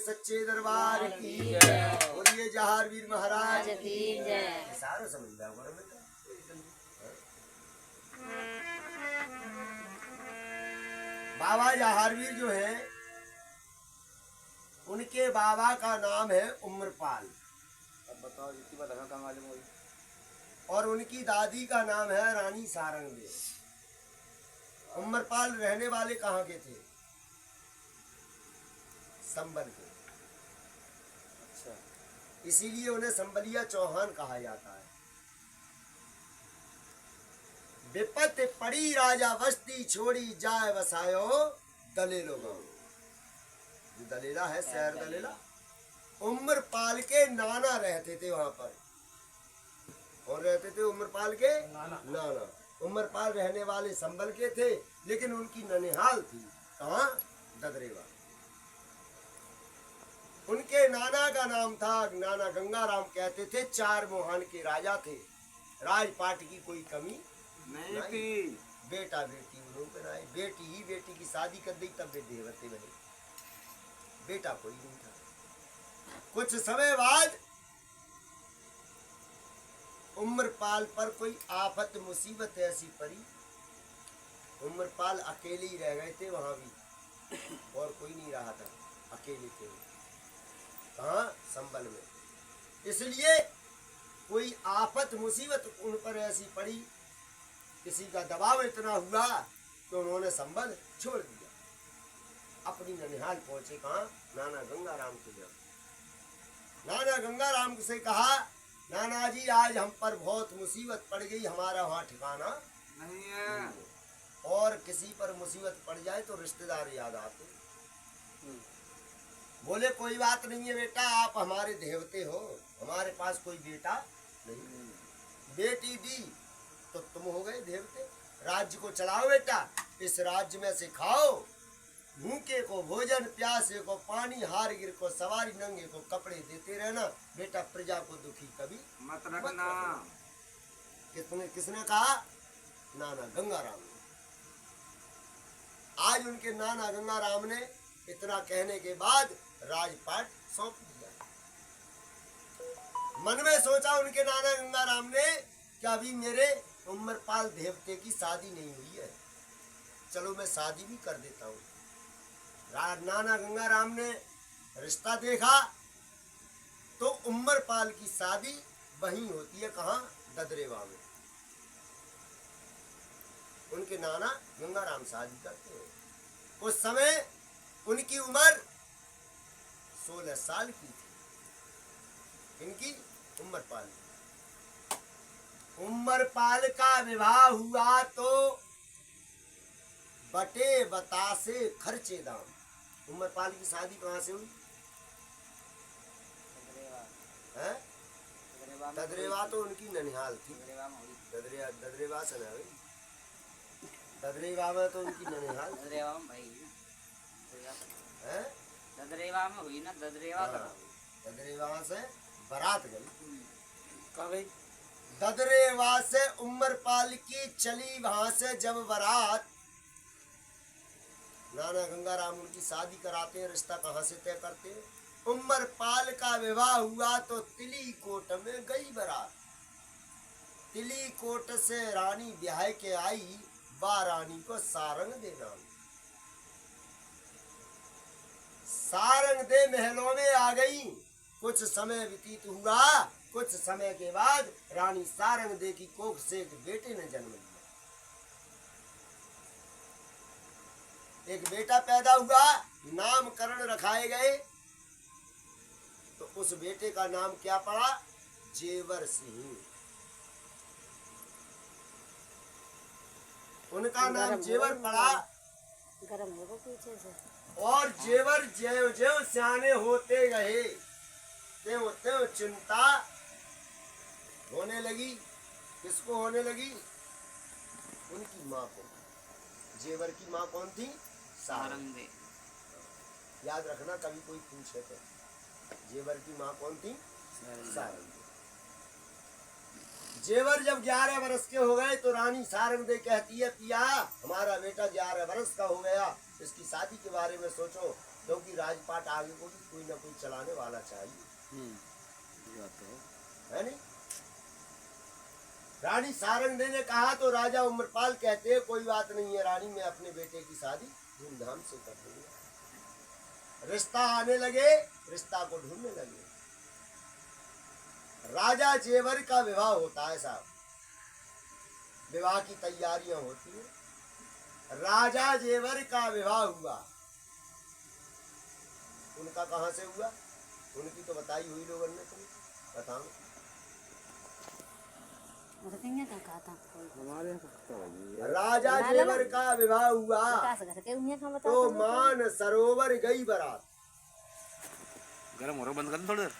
सच्चे दरबार की जय। बोलिए जहारवीर महाराज की जय। सारा समझ बाबा जहारवीर जो है उनके बाबा का नाम है उम्रपाल। अब बताओ जितनी बात हमें कहाँ मालूम हुई। और उनकी दादी का नाम है रानी सारंगी। उम्रपाल रहने वाले कहाँ के थे? संबल के। अच्छा, इसीलिए उन्हें संबलिया चौहान कहा जाता है। विपत पड़ी राजा बस्ती छोड़ी जाए बसायो दलेलो गाँव। जो दलेला है शहर दलेला, उम्रपाल के नाना रहते थे वहां पर। और रहते थे उम्रपाल के नाना। उम्रपाल रहने वाले संबल के थे, लेकिन उनकी ननिहाल थी कहाँ? ददरेवा। उनके नाना का नाम था नाना गंगाराम। कहते थे 4 मोहन के राजा थे। राजपाट की कोई कमी नहीं थी। बेटा बेटी उन्हों पर आए। बेटी ही बेटी की शादी कर दी, तब वे देवते बने। बेटा कोई नहीं था। कुछ समय बाद उम्रपाल पर कोई आफत मुसीबत ऐसी पड़ी। उम्रपाल अकेले ही रह गए थे वहां भी, और कोई नहीं रहा था, अकेले थे। कहाँ? संबल में। इसलिए कोई आफत मुसीबत उन पर ऐसी पड़ी, किसी का दबाव इतना हुआ कि उन्होंने संबल छोड़ दिया। अपनी ननिहाल पहुंचे। कहाँ? नाना गंगाराम के यहाँ। नाना गंगाराम से कहा, नाना जी आज हम पर बहुत मुसीबत पड़ गई, हमारा वहाँ ठिकाना नहीं है। और किसी पर मुसीबत पड़ जाए तो रिश्तेदार याद आते। बोले कोई बात नहीं है बेटा, आप हमारे देवते हो, हमारे पास कोई बेटा नहीं। बेटी दी तो तुम हो गए देवते। राज्य को चलाओ बेटा, इस राज्य में से खाओ भूखे को भोजन, प्यासे को पानी, हार गिर को सवारी, नंगे को कपड़े देते रहना। बेटा प्रजा को दुखी कभी मत रखना। किसने कहा? नाना गंगाराम ने। आज उनके नाना गंगाराम ने इतना कहने के बाद राजपाट सौंप दिया। मन में सोचा उनके नाना गंगाराम ने कि अभी मेरे उम्रपाल देवते की शादी नहीं हुई है, चलो मैं शादी भी कर देता हूँ। नाना गंगाराम ने रिश्ता देखा तो उम्रपाल की शादी वहीं होती है, कहाँ? ददरेवा में। उनके नाना गंगाराम शादी करते हैं। उस समय उनकी उम्र 16 साल की थी। इनकी उम्रपाल का विवाह हुआ तो बटे बतासे खर्चे दाम। उम्रपाल की शादी कहाँ से हुई? हैं? ददरेवा तो उनकी ननिहाल थी। ददरेवा से ना हुई, ददरेवा में तो उनकी ननिहाल थी। हैं? ददरेवा में हुई ना, ददरेवा हाँ, ददरेवा से बारात गई। कहाँ गई? ददरेवा से उम्रपाल की चली वहां से जब बारात। नाना गंगाराम उनकी शादी कराते हैं। रिश्ता कहाँ से तय करते हैं? उम्रपाल का विवाह हुआ तो तिली कोट में गई बारात। तिली कोट से रानी ब्याह के आई, बा रानी को सारंग देना। सारंग दे महलों में आ गई। कुछ समय व्यतीत हुआ, कुछ समय के बाद रानी सारंग दे की कोख से एक बेटे ने जन्म लिया। एक बेटा पैदा हुआ, नामकरण रखाए गए। तो उस बेटे का नाम क्या पड़ा? जेवर सिंह। उनका नाम जेवर पड़ा। गरम होगा पीछे से। और जेवर ज्यों ज्यों सियाने होते गए त्यों त्यों चिंता होने लगी। किसको होने लगी? उनकी माँ को। जेवर की माँ कौन थी? सारंग। याद रखना, कभी कोई पूछे तो। जेवर की माँ कौन थी? सारंग। जेवर जब 11 वर्ष के हो गए तो रानी सारंग दे कहती है, पिया हमारा बेटा 11 वर्ष का हो गया, इसकी शादी के बारे में सोचो, क्योंकि राजपाट आगे को भी कोई ना कोई चलाने वाला चाहिए। है नहीं? रानी सारंग दे ने कहा तो राजा उम्रपाल कहते हैं, कोई बात नहीं है रानी, मैं अपने बेटे की शादी धूमधाम से कर दूंगा। रिश्ता आने लगे, रिश्ता को ढूंढने लगे। राजा जेवर का विवाह होता है साहब। विवाह की तैयारियां होती है। राजा जेवर का विवाह हुआ। उनका कहां से हुआ? उनकी तो बताई हुई लोगों ने, तुम बताओ। राजा जेवर का विवाह हुआ तो मान सरोवर गई बारात। गरम हो रहा, बंद कर दो थोड़ी देर।